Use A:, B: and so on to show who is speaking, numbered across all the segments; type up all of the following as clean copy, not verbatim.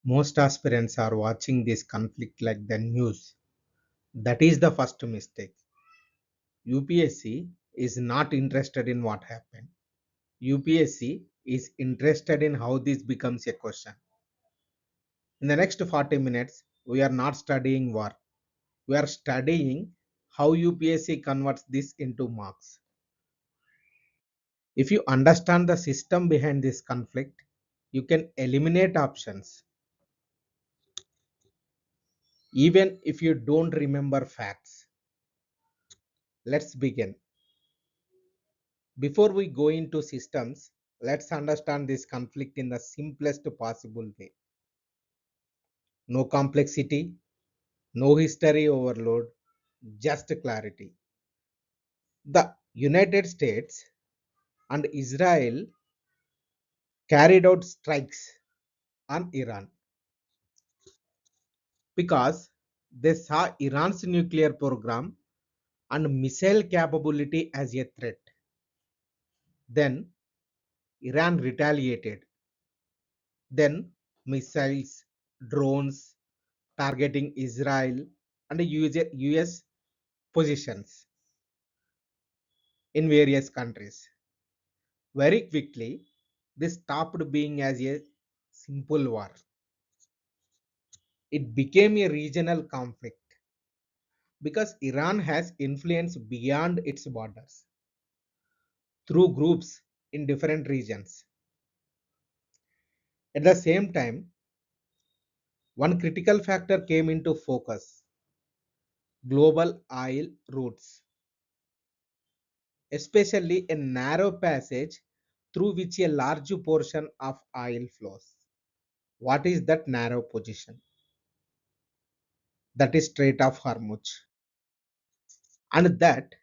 A: Most aspirants are watching this conflict like the news. That is the first mistake. UPSC is not interested in what happened. UPSC is interested in how this becomes a question. In the next 40 minutes, we are not studying war. We are studying how UPSC converts this into marks. If you understand the system behind this conflict, you can eliminate options, even if you don't remember facts. Let's begin. Before we go into systems, let's understand this conflict in the simplest possible way. No complexity, no history overload, just clarity. The United States and Israel carried out strikes on Iran because they saw Iran's nuclear program and missile capability as a threat. Then Iran retaliated. Then missiles, drones targeting Israel and US positions in various countries. Very quickly, this stopped being as a simple war. It became a regional conflict because Iran has influence beyond its borders through groups in different regions. At the same time, one critical factor came into focus: global oil routes, especially a narrow passage through which a large portion of oil flows. What is that narrow position? That is Strait of Hormuz. And that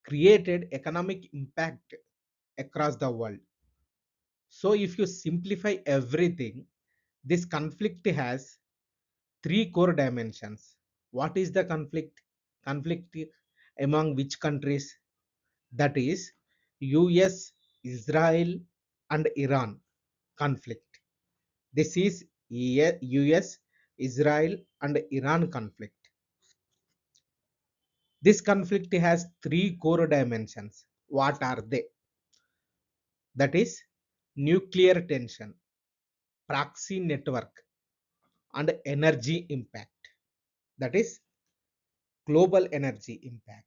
A: created economic impact across the world. So if you simplify everything, this conflict has three core dimensions. What is the conflict? Conflict among which countries? That is US, Israel, and Iran conflict. This is US, Israel, and Iran conflict. This conflict has three core dimensions. What are they? That is nuclear tension, proxy network, and energy impact. That is global energy impact.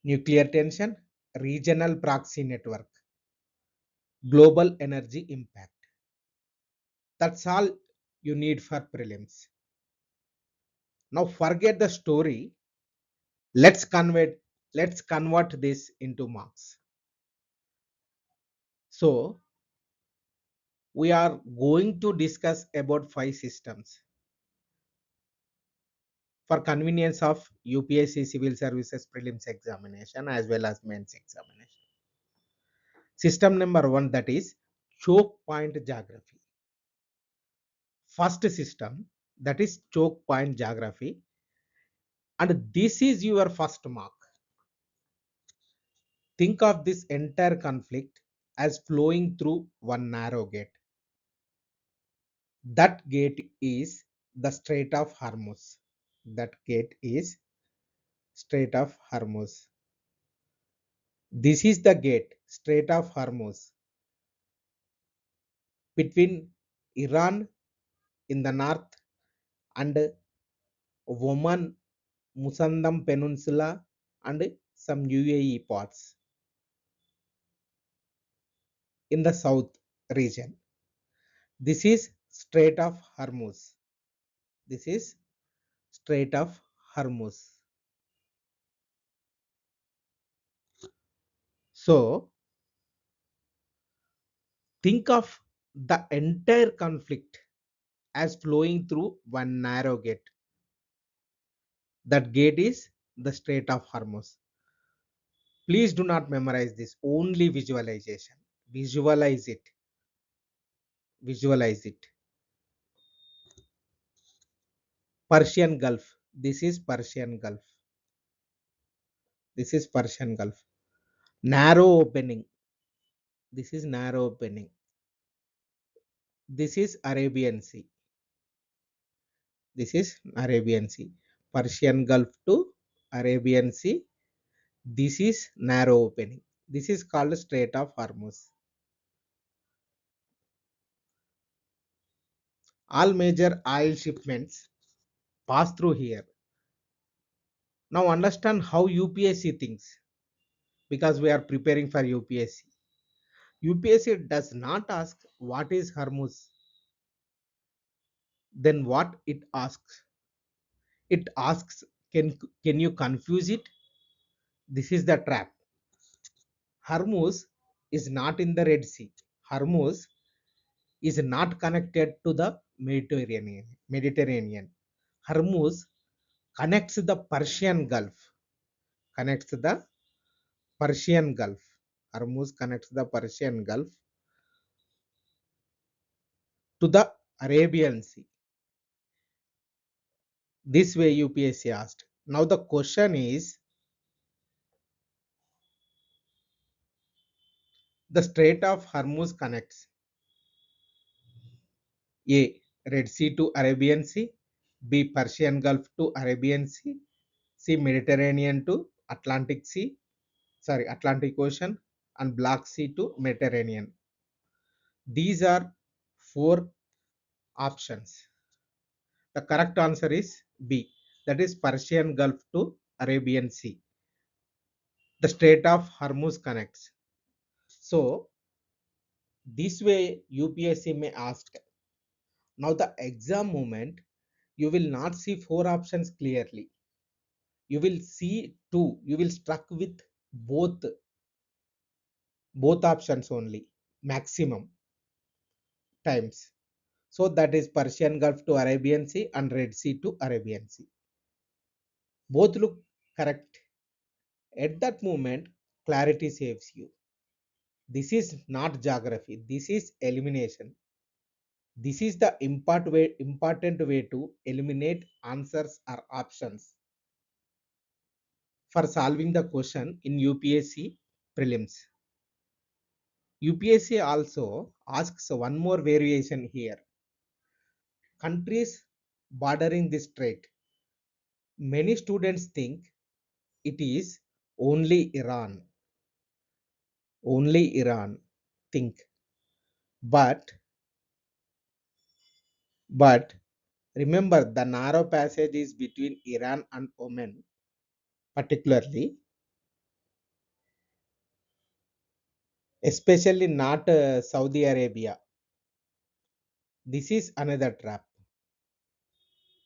A: Nuclear tension, regional proxy network, global energy impact. That's all you need for prelims. Now forget the story. Let's convert this into marks. So we are going to discuss about five systems for convenience of UPSC Civil Services Prelims examination as well as mains examination. System number one, that is choke point geography. First system, that is choke point geography, and this is your first mark. Think of this entire conflict as flowing through one narrow gate. That gate is the Strait of Hormuz. That gate is Strait of Hormuz. This is the gate, Strait of Hormuz, between Iran in the north and Oman, Musandam Peninsula, and some UAE parts in the south region. This is Strait of Hormuz. This is Strait of Hormuz. So think of the entire conflict as flowing through one narrow gate. That gate is the Strait of Hormuz. Please do not memorize this, only visualization. Visualize it. Visualize it. Persian Gulf. This is Persian Gulf. This is Persian Gulf. Narrow opening. This is narrow opening. This is Arabian Sea. This is Arabian Sea. Persian Gulf to Arabian Sea. This is narrow opening. This is called Strait of Hormuz. All major oil shipments pass through here. Now understand how UPSC thinks, because we are preparing for UPSC. UPSC does not ask what is Hormuz. Then what it asks? It asks, can you confuse it? This is the trap. Hormuz is not in the Red Sea. Hormuz is not connected to the Mediterranean. Hormuz connects the Persian Gulf. Connects the Persian Gulf. Hormuz connects the Persian Gulf to the Arabian Sea. This way UPSC asked. Now the question is, the Strait of Hormuz connects A. Red Sea to Arabian Sea, B. Persian Gulf to Arabian Sea, C. Mediterranean to Atlantic Ocean, and Black Sea to Mediterranean. These are four options. The correct answer is B. That is Persian Gulf to Arabian Sea. The Strait of Hormuz connects. So this way UPSC may ask. Now the exam moment, you will not see four options clearly. You will see two. You will struck with both both options only, maximum times. So that is Persian Gulf to Arabian Sea and Red Sea to Arabian Sea. Both look correct. At that moment, clarity saves you. This is not geography. This is elimination. This is the important way to eliminate answers or options for solving the question in UPSC prelims. UPSC also asks one more variation here. Countries bordering this strait. Many students think it is only Iran. Only Iran think. But but remember, the narrow passage is between Iran and Oman, particularly, especially not Saudi Arabia. This is another trap.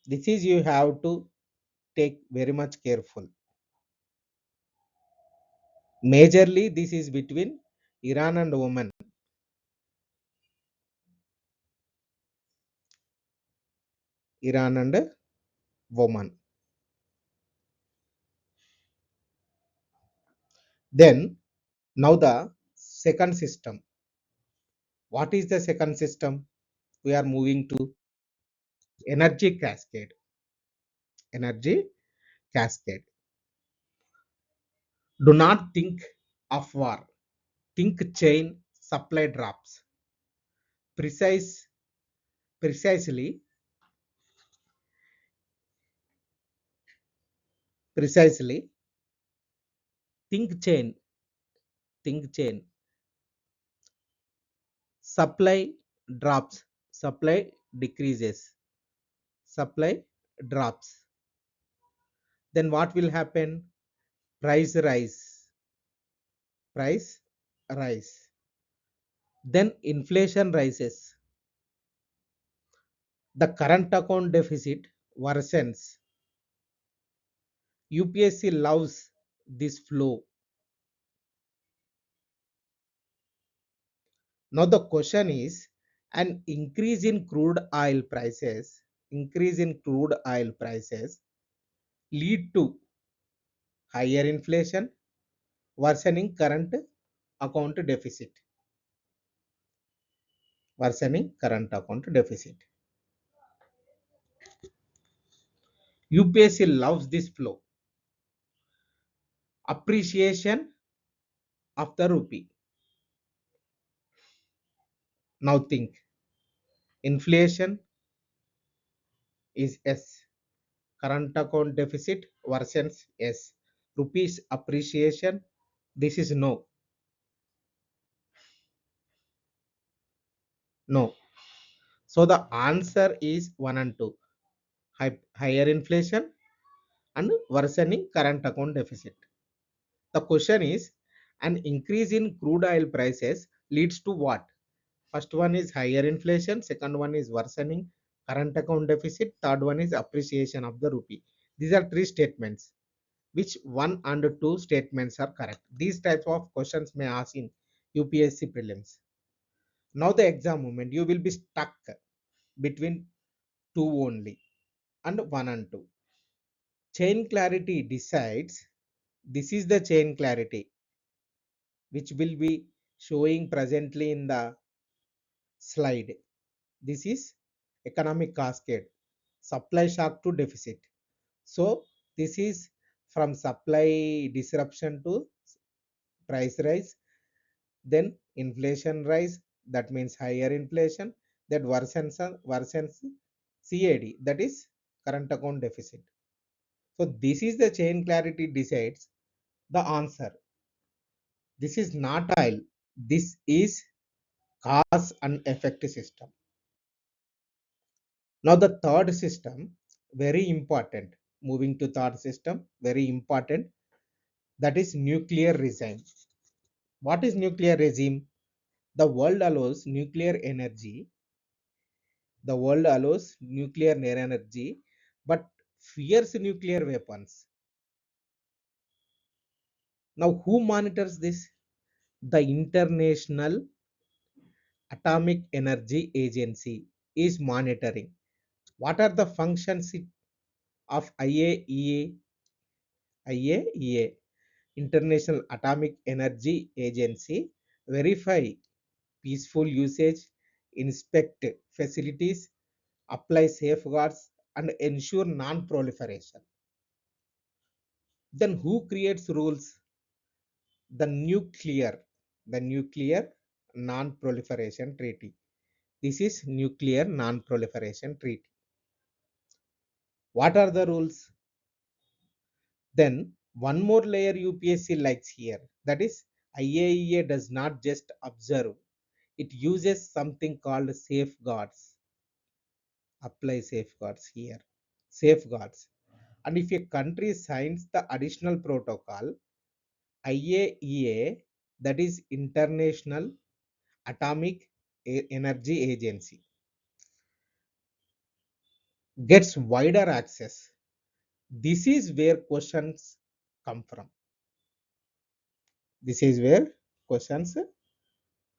A: This is you have to take very much careful. Majorly, this is between Iran and Oman. Iran and Oman. Then, now the second system. What is the second system? We are moving to energy cascade. Energy cascade. Do not think of war. Think chain supply drops. Precise, precisely, precisely. Think chain. Think chain. Supply drops. Supply decreases. Supply drops. Then what will happen? Price rise. Price rise. Then inflation rises. The current account deficit worsens. UPSC loves this flow. Now the question is, an increase in crude oil prices lead to higher inflation, worsening current account deficit. Worsening current account deficit. UPSC loves this flow. Appreciation of the rupee. Now think. Inflation is S. Current account deficit worsens S. Rupees appreciation, this is no. No. So the answer is 1 and 2. Higher inflation and worsening current account deficit. The question is, an increase in crude oil prices leads to what? First one is higher inflation, second one is worsening current account deficit, third one is appreciation of the rupee. These are three statements. Which one and two statements are correct? These types of questions may ask in UPSC prelims. Now the exam moment, you will be stuck between two only and one and two. Chain clarity decides. This is the chain clarity which will be showing presently in the slide. This is economic cascade, supply shock to deficit. So this is from supply disruption to price rise, then inflation rise, that means higher inflation, that worsens CAD, that is current account deficit. So this is the chain clarity decides the answer. This is not oil. This is cause and effect system. Now the third system, very important. Moving to third system, very important. That is nuclear regime. What is nuclear regime? The world allows nuclear energy. The world allows nuclear energy, but fears nuclear weapons. Now, who monitors this? The International Atomic Energy Agency is monitoring. What are the functions of IAEA? IAEA, International Atomic Energy Agency, verify peaceful usage, inspect facilities, apply safeguards, and ensure non-proliferation. Then who creates rules? The nuclear non-proliferation treaty. This is nuclear non-proliferation treaty. What are the rules? Then one more layer UPSC likes here, that is IAEA does not just observe, it uses something called safeguards. Apply safeguards here. Safeguards. And if a country signs the additional protocol, IAEA, that is International Atomic Energy Agency, gets wider access. This is where questions come from. This is where questions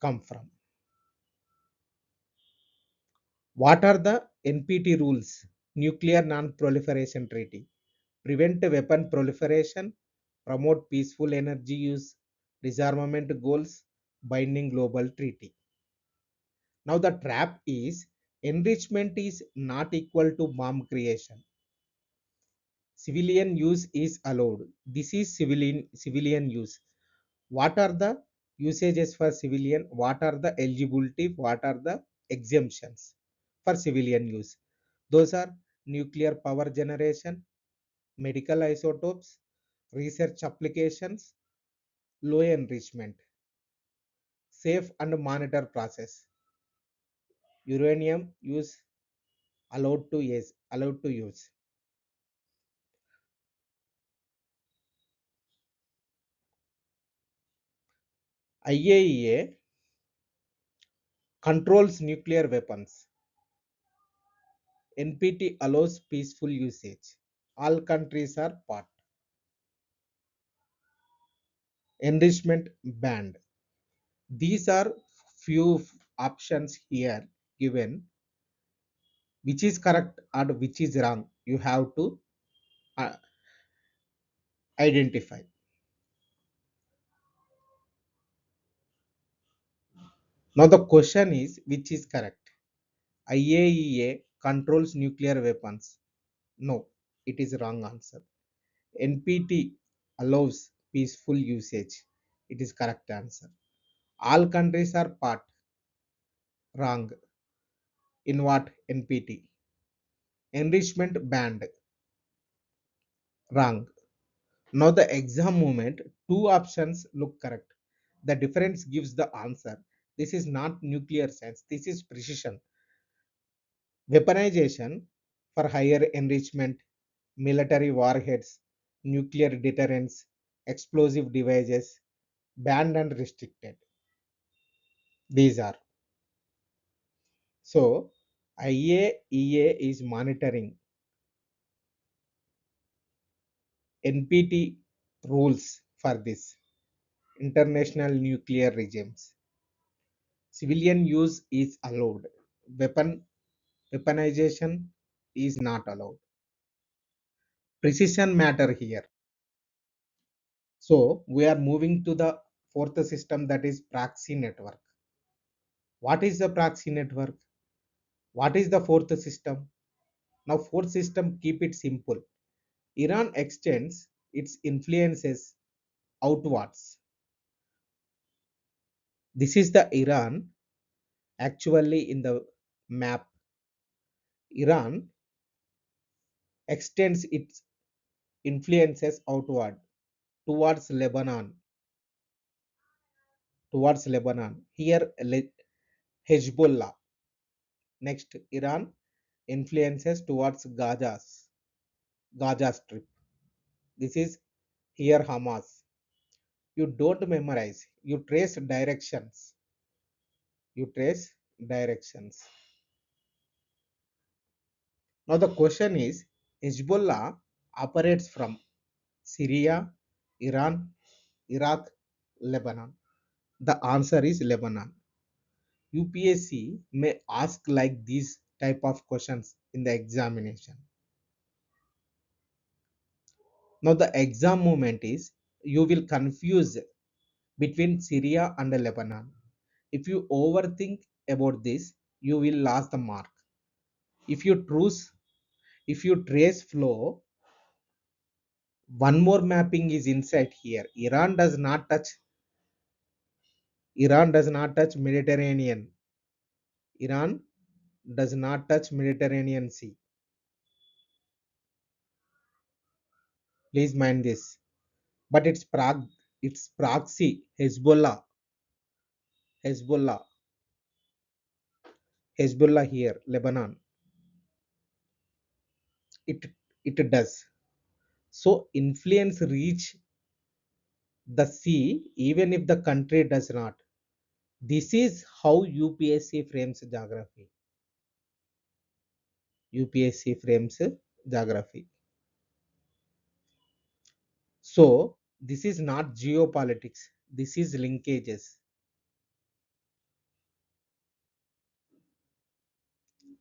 A: come from. What are the NPT rules? Nuclear Non-Proliferation Treaty. Prevent weapon proliferation, promote peaceful energy use, disarmament goals, binding global treaty. Now the trap is enrichment is not equal to bomb creation. Civilian use is allowed. This is civilian use. What are the usages for civilian? What are the eligibility? What are the exemptions for civilian use? Those are nuclear power generation, medical isotopes, research applications, low enrichment, safe and monitor process, uranium use allowed to use. IAEA controls nuclear weapons. NPT allows peaceful usage. All countries are part. Enrichment banned. These are few options here given. Which is correct or which is wrong? You have to uh, identify. Now the question is which is correct? IAEA controls nuclear weapons. No, it is wrong answer. NPT allows peaceful usage. It is correct answer. All countries are part. Wrong. In what? NPT. Enrichment band. Wrong. Now the exam moment, two options look correct. The difference gives the answer. This is not nuclear science. This is precision. Weaponization for higher enrichment, military warheads, nuclear deterrence, explosive devices, banned and restricted. These are. So IAEA is monitoring NPT rules for this international nuclear regimes. Civilian use is allowed. Weaponization is not allowed. Precision matter here. So we are moving to the fourth system, that is proxy network. What is the proxy network? What is the fourth system? Now fourth system, keep it simple. Iran extends its influences outwards. This is the Iran actually in the map. Iran extends its influences outward towards Lebanon. Towards Lebanon. Here Hezbollah. Next, Iran influences towards Gaza Strip. This is here Hamas. You don't memorize. You trace directions. You trace directions. Now the question is, Hezbollah operates from Syria, Iran, Iraq, Lebanon. The answer is Lebanon. UPSC may ask like these type of questions in the examination. Now the exam moment is, you will confuse between Syria and Lebanon. If you overthink about this, you will lose the mark. If you truce, if you trace flow, one more mapping is inside here. Iran does not touch Mediterranean. Iran does not touch Mediterranean Sea. Please mind this. But it's proxy Hezbollah, Hezbollah here, Lebanon. It it does. So influence reach the sea even if the country does not. This is how UPSC frames geography. UPSC frames geography. So this is not geopolitics. This is linkages.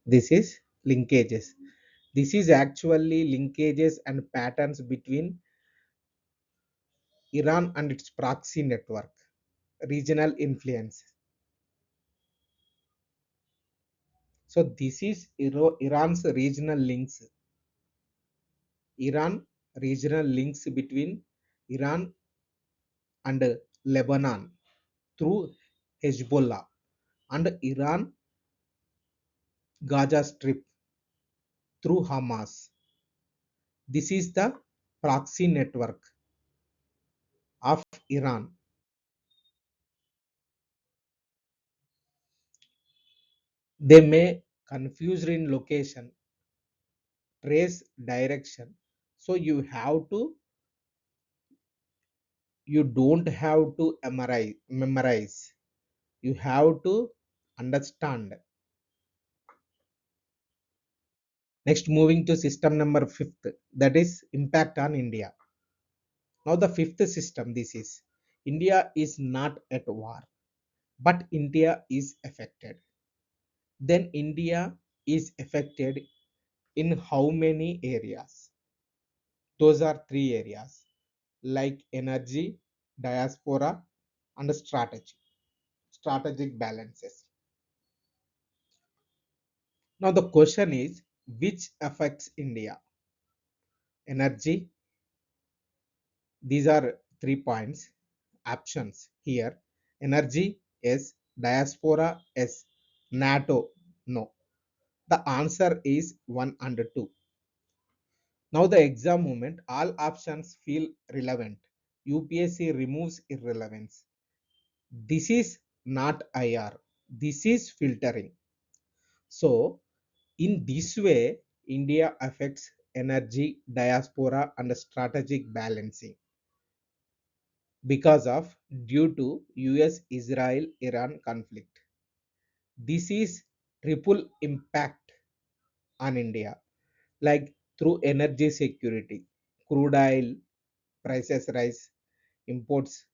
A: This is linkages. This is actually linkages and patterns between Iran and its proxy network, regional influence. So this is Iran's regional links. Iran regional links between Iran and Lebanon through Hezbollah and Iran Gaza Strip through Hamas. This is the proxy network of Iran. They may confuse in location, trace direction. So you don't have to memorize. You have to understand. Next, moving to system number fifth, that is impact on India. Now the fifth system, this is India is not at war, but India is affected. Then India is affected in how many areas? Those are three areas like energy, diaspora, and strategic balances. Now the question is, which affects India? Energy. These are 3 points. Options here. Energy, yes. Diaspora, yes. NATO, no. The answer is 1 and 2. Now the exam moment, all options feel relevant. UPSC removes irrelevance. This is not IR. This is filtering. So in this way, India affects energy, diaspora, and strategic balancing because of due to US Israel Iran conflict. This is triple impact on India, like through energy security, crude oil prices rise, imports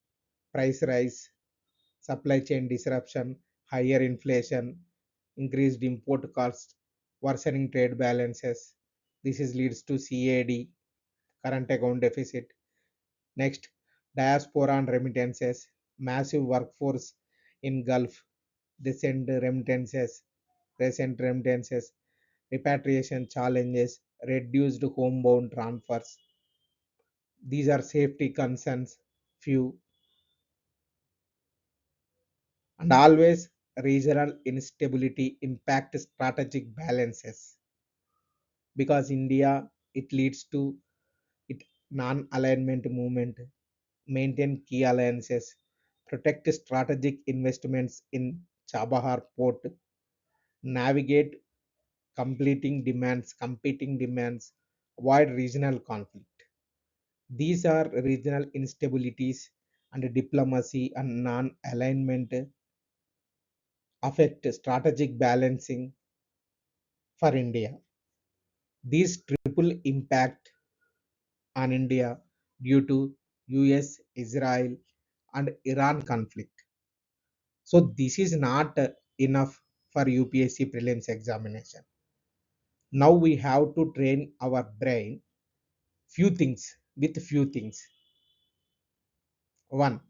A: price rise, supply chain disruption, higher inflation, increased import costs, worsening trade balances. This is leads to CAD, current account deficit. Next, diaspora and remittances, massive workforce in Gulf, recent remittances, repatriation challenges, reduced homebound transfers. These are safety concerns, few, and always regional instability impact strategic balances because India it leads to it non-alignment movement, maintain key alliances, protect strategic investments in Chabahar port, navigate competing demands, avoid regional conflict. These are regional instabilities and diplomacy and non-alignment affect strategic balancing for India. These triple impact on India due to US, Israel, and Iran conflict. So this is not enough for UPSC prelims examination. Now we have to train our brain few things with few things. One,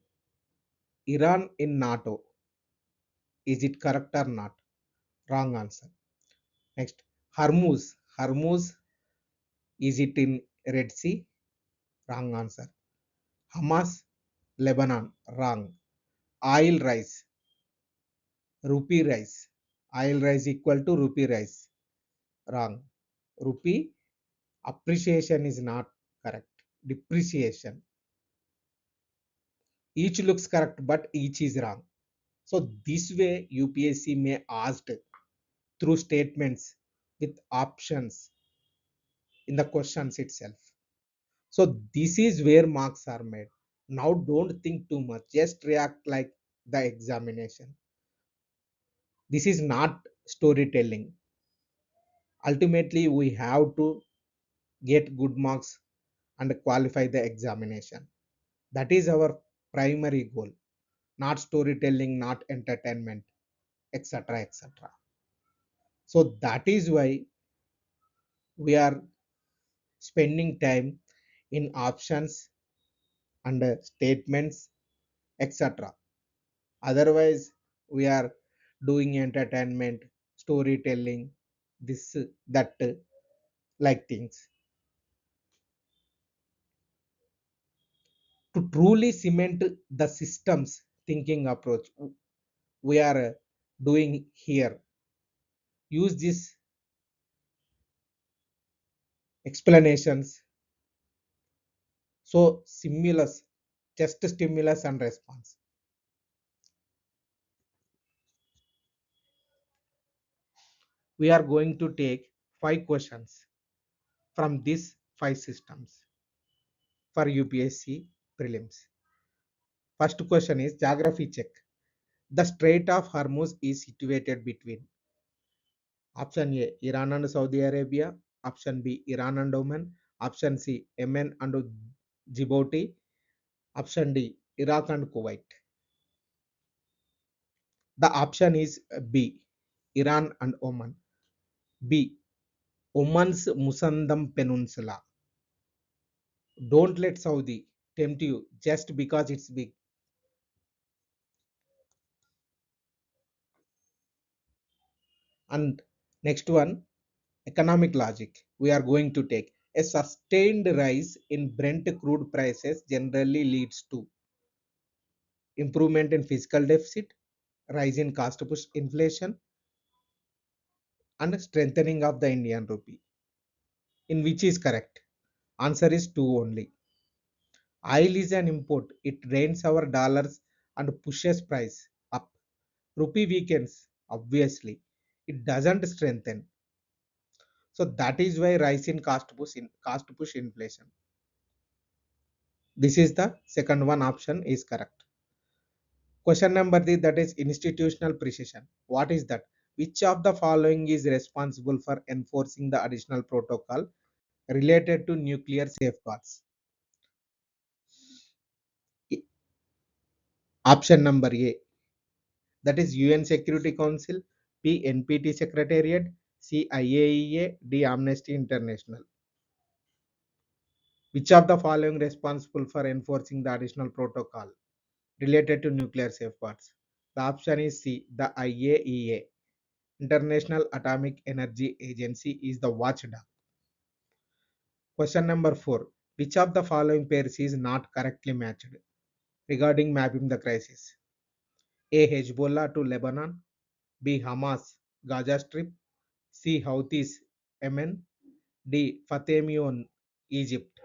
A: Iran in NATO. Is it correct or not? Wrong answer. Next, Hormuz. Hormuz, is it in Red Sea? Wrong answer. Hamas, Lebanon. Wrong. Oil rise. Rupee rise. Oil rise equal to rupee rise. Wrong. Rupee appreciation is not correct. Depreciation. Each looks correct, but each is wrong. So this way UPSC may ask through statements with options in the questions itself. So this is where marks are made. Now don't think too much. Just react like the examination. This is not storytelling. Ultimately, we have to get good marks and qualify the examination. That is our primary goal. Not storytelling, not entertainment, etc. etc. So that is why we are spending time in options and statements, etc. Otherwise, we are doing entertainment, storytelling, this, that, like things. To truly cement the systems thinking approach, we are doing here. Use these explanations. So, stimulus, just stimulus and response. We are going to take 5 questions from these 5 systems for UPSC prelims. First question is geography check. The Strait of Hormuz is situated between option A Iran and Saudi Arabia, option B Iran and Oman, option C Yemen and Djibouti, option D Iraq and Kuwait. The option is B Iran and Oman. B Oman's Musandam Peninsula. Don't let Saudi tempt you just because it's big. And next one, economic logic. We are going to take a sustained rise in Brent crude prices generally leads to improvement in fiscal deficit, rise in cost push inflation, and strengthening of the Indian rupee. In which is correct? Answer is 2 only. Oil is an import. It drains our dollars and pushes price up. Rupee weakens, obviously. It doesn't strengthen. So that is why rise in cost push inflation. This is the second one option is correct. Question number 3, that is institutional precision. What is that? Which of the following is responsible for enforcing the additional protocol related to nuclear safeguards? Option number A, that is UN Security Council, B NPT Secretariat, C IAEA, D Amnesty International. Which of the following responsible for enforcing the additional protocol related to nuclear safeguards? The option is C, the IAEA. International Atomic Energy Agency is the watchdog. Question number 4. Which of the following pairs is not correctly matched regarding mapping the crisis? A. Hezbollah to Lebanon, B. Hamas Gaza Strip, C. Houthis Yemen, D. Fatemion Egypt.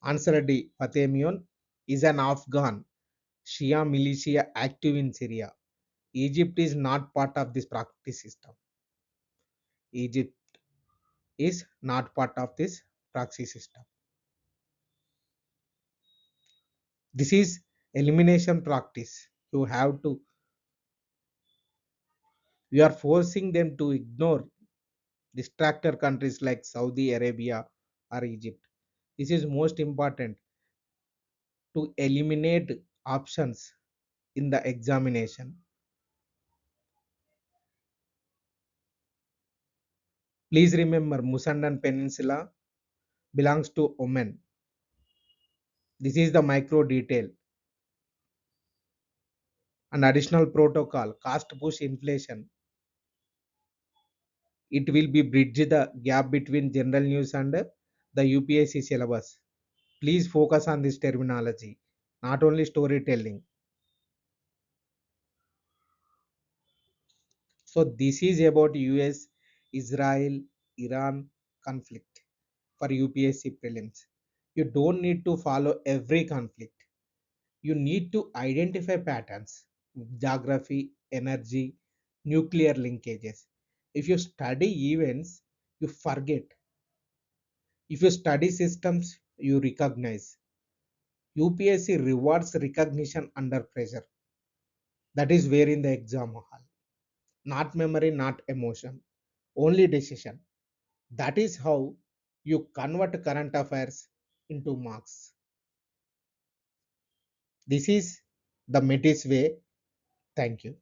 A: Answer D. Fatemion is an Afghan Shia militia active in Syria. Egypt is not part of this practice system. Egypt is not part of this proxy system. This is elimination practice. You are forcing them to ignore distractor countries like Saudi Arabia or Egypt. This is most important to eliminate options in the examination. Please remember Musandan Peninsula belongs to Oman. This is the micro detail. An additional protocol, cost push inflation. It will be bridge the gap between general news and the UPSC syllabus. Please focus on this terminology, not only storytelling. So this is about US, Israel, Iran conflict for UPSC prelims. You don't need to follow every conflict. You need to identify patterns, geography, energy, nuclear linkages. If you study events, you forget. If you study systems, you recognize. UPSC rewards recognition under pressure. That is where in the exam hall. Not memory, not emotion, only decision. That is how you convert current affairs into marks. This is the Metis way. Thank you.